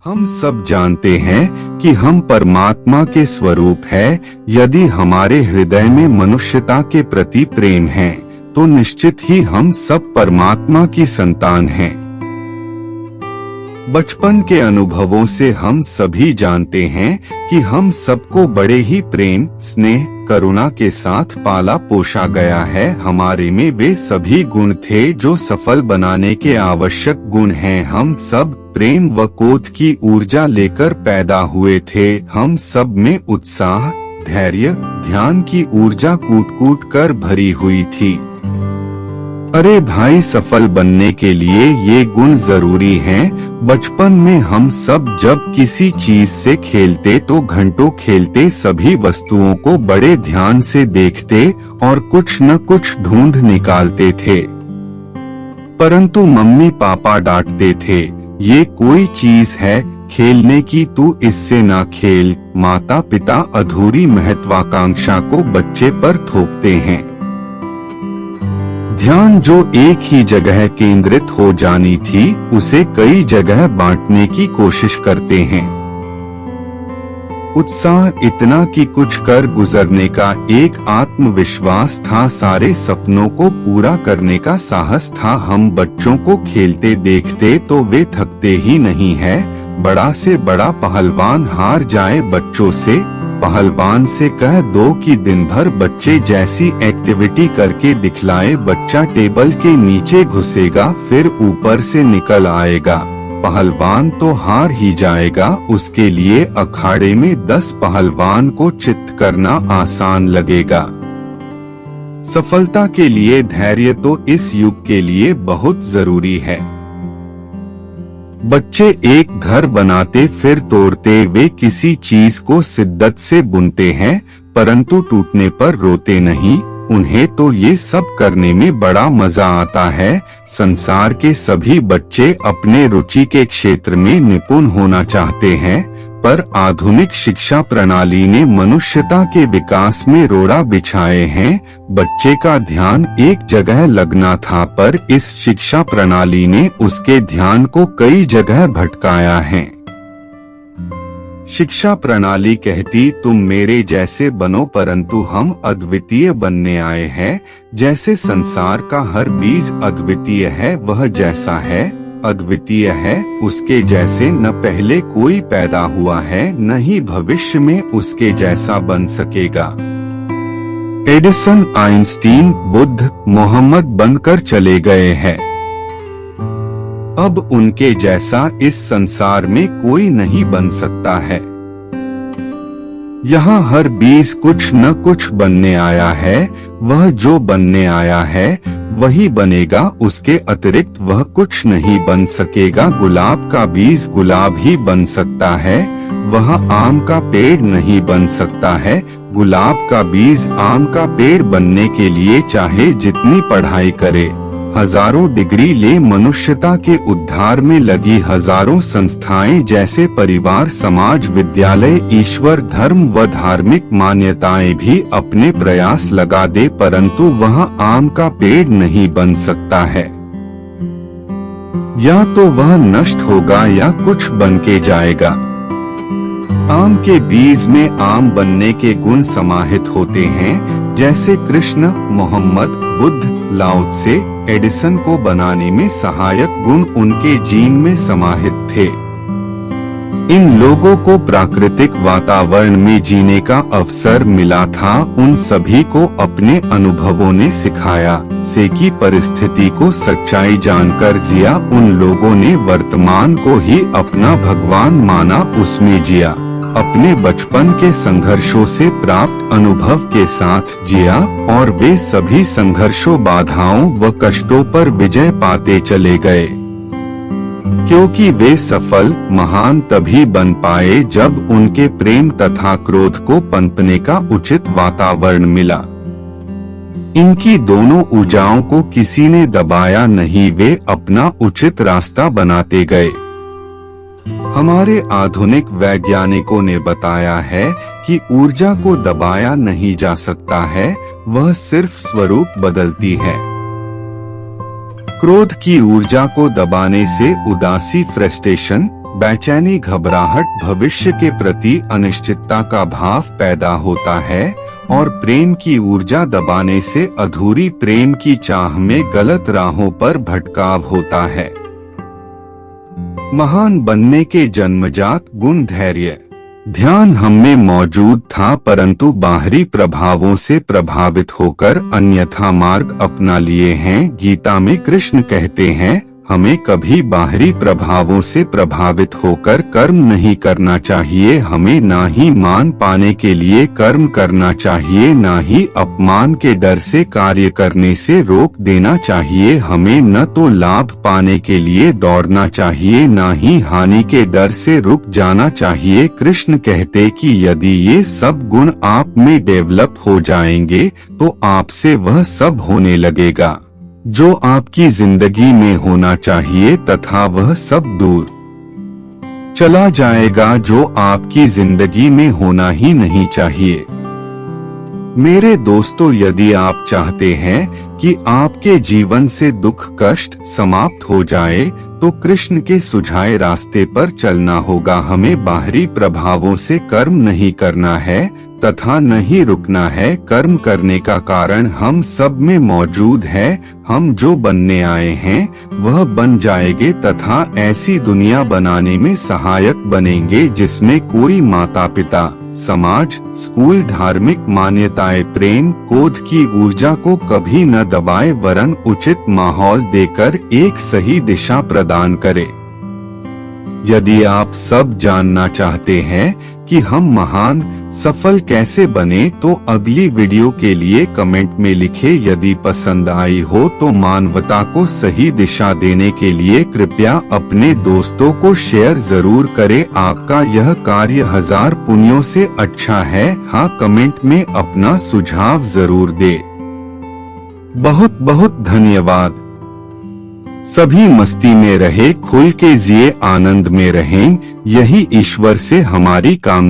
हम सब जानते हैं कि हम परमात्मा के स्वरूप है। यदि हमारे हृदय में मनुष्यता के प्रति प्रेम है तो निश्चित ही हम सब परमात्मा की संतान हैं। बचपन के अनुभवों से हम सभी जानते हैं कि हम सबको बड़े ही प्रेम, स्नेह, करुणा के साथ पाला पोषा गया है। हमारे में वे सभी गुण थे जो सफल बनाने के आवश्यक गुण हैं। हम सब प्रेम व क्रोध की ऊर्जा लेकर पैदा हुए थे। हम सब में उत्साह, धैर्य, ध्यान की ऊर्जा कूट कूट कर भरी हुई थी। अरे भाई, सफल बनने के लिए ये गुण जरूरी हैं। बचपन में हम सब जब किसी चीज से खेलते तो घंटों खेलते, सभी वस्तुओं को बड़े ध्यान से देखते और कुछ न कुछ ढूंढ निकालते थे, परंतु मम्मी पापा डांटते थे, ये कोई चीज है खेलने की, तू इससे ना खेल। माता पिता अधूरी महत्वाकांक्षा को बच्चे पर थोपते हैं। ध्यान जो एक ही जगह केंद्रित हो जानी थी उसे कई जगह बांटने की कोशिश करते हैं। उत्साह इतना कि कुछ कर गुजरने का एक आत्मविश्वास था, सारे सपनों को पूरा करने का साहस था। हम बच्चों को खेलते देखते तो वे थकते ही नहीं है। बड़ा से बड़ा पहलवान हार जाए बच्चों से, पहलवान से कह दो कि दिन भर बच्चे जैसी एक्टिविटी करके दिखलाए, बच्चा टेबल के नीचे घुसेगा फिर ऊपर से निकल आएगा। पहलवान तो हार ही जाएगा। उसके लिए अखाड़े में 10 पहलवान को चित्त करना आसान लगेगा। सफलता के लिए धैर्य तो इस युग के लिए बहुत जरूरी है। बच्चे एक घर बनाते फिर तोड़ते, वे किसी चीज को शिद्दत से बुनते हैं परंतु टूटने पर रोते नहीं। उन्हें तो ये सब करने में बड़ा मजा आता है। संसार के सभी बच्चे अपने रुचि के क्षेत्र में निपुण होना चाहते हैं, पर आधुनिक शिक्षा प्रणाली ने मनुष्यता के विकास में रोड़ा बिछाए हैं। बच्चे का ध्यान एक जगह लगना था, पर इस शिक्षा प्रणाली ने उसके ध्यान को कई जगह भटकाया है। शिक्षा प्रणाली कहती तुम मेरे जैसे बनो, परंतु हम अद्वितीय बनने आए हैं। जैसे संसार का हर बीज अद्वितीय है, वह जैसा है अद्वितीय है, उसके जैसे न पहले कोई पैदा हुआ है न ही भविष्य में उसके जैसा बन सकेगा। एडिसन, आइंस्टीन, बुद्ध, मोहम्मद बनकर चले गए हैं, अब उनके जैसा इस संसार में कोई नहीं बन सकता है। यहाँ हर बीज कुछ न कुछ बनने आया है। वह जो बनने आया है वही बनेगा, उसके अतिरिक्त वह कुछ नहीं बन सकेगा। गुलाब का बीज गुलाब ही बन सकता है, वह आम का पेड़ नहीं बन सकता है। गुलाब का बीज आम का पेड़ बनने के लिए चाहे जितनी पढ़ाई करे, हजारों डिग्री ले, मनुष्यता के उद्धार में लगी हजारों संस्थाएं जैसे परिवार, समाज, विद्यालय, ईश्वर, धर्म व धार्मिक मान्यताएं भी अपने प्रयास लगा दे, परंतु वह आम का पेड़ नहीं बन सकता है। या तो वह नष्ट होगा या कुछ बन के जाएगा। आम के बीज में आम बनने के गुण समाहित होते हैं, जैसे कृष्ण, मोहम्मद, बुद्ध, लाओ त्से, एडिसन को बनाने में सहायक गुण उनके जीन में समाहित थे। इन लोगों को प्राकृतिक वातावरण में जीने का अवसर मिला था। उन सभी को अपने अनुभवों ने सिखाया से कि परिस्थिति को सच्चाई जानकर जिया। उन लोगों ने वर्तमान को ही अपना भगवान माना, उसमें जिया। अपने बचपन के संघर्षों से प्राप्त अनुभव के साथ जिया और वे सभी संघर्षों, बाधाओं व कष्टों पर विजय पाते चले गए, क्योंकि वे सफल, महान तभी बन पाए जब उनके प्रेम तथा क्रोध को पनपने का उचित वातावरण मिला। इनकी दोनों ऊर्जाओं को किसी ने दबाया नहीं, वे अपना उचित रास्ता बनाते गए। हमारे आधुनिक वैज्ञानिकों ने बताया है कि ऊर्जा को दबाया नहीं जा सकता है, वह सिर्फ स्वरूप बदलती है। क्रोध की ऊर्जा को दबाने से उदासी, फ्रस्ट्रेशन, बेचैनी, घबराहट, भविष्य के प्रति अनिश्चितता का भाव पैदा होता है और प्रेम की ऊर्जा दबाने से अधूरी प्रेम की चाह में गलत राहों पर भटकाव होता है। महान बनने के जन्मजात गुण धैर्य, ध्यान हम में मौजूद था, परंतु बाहरी प्रभावों से प्रभावित होकर अन्यथा मार्ग अपना लिए हैं। गीता में कृष्ण कहते हैं, हमें कभी बाहरी प्रभावों से प्रभावित होकर कर्म नहीं करना चाहिए। हमें ना ही मान पाने के लिए कर्म करना चाहिए, ना ही अपमान के डर से कार्य करने से रोक देना चाहिए। हमें न तो लाभ पाने के लिए दौड़ना चाहिए, ना ही हानि के डर से रुक जाना चाहिए। कृष्ण कहते कि यदि ये सब गुण आप में डेवलप हो जाएंगे तो आपसे वह सब होने लगेगा जो आपकी जिंदगी में होना चाहिए, तथा वह सब दूर चला जाएगा जो आपकी जिंदगी में होना ही नहीं चाहिए। मेरे दोस्तों, यदि आप चाहते हैं कि आपके जीवन से दुख कष्ट समाप्त हो जाए तो कृष्ण के सुझाए रास्ते पर चलना होगा। हमें बाहरी प्रभावों से कर्म नहीं करना है तथा नहीं रुकना है। कर्म करने का कारण हम सब में मौजूद है। हम जो बनने आए हैं वह बन जाएंगे तथा ऐसी दुनिया बनाने में सहायक बनेंगे जिसमें कोई माता पिता, समाज, स्कूल, धार्मिक मान्यताएं प्रेम क्रोध की ऊर्जा को कभी न दबाए, वरन उचित माहौल देकर एक सही दिशा प्रदान करे। यदि आप सब जानना चाहते हैं कि हम महान सफल कैसे बने तो अगली वीडियो के लिए कमेंट में लिखें। यदि पसंद आई हो तो मानवता को सही दिशा देने के लिए कृपया अपने दोस्तों को शेयर जरूर करें। आपका यह कार्य 1000 पुण्यों से अच्छा है। हाँ, कमेंट में अपना सुझाव जरूर दे। बहुत बहुत धन्यवाद। सभी मस्ती में रहे, खुल के जिए, आनंद में रहें, यही ईश्वर से हमारी कामना।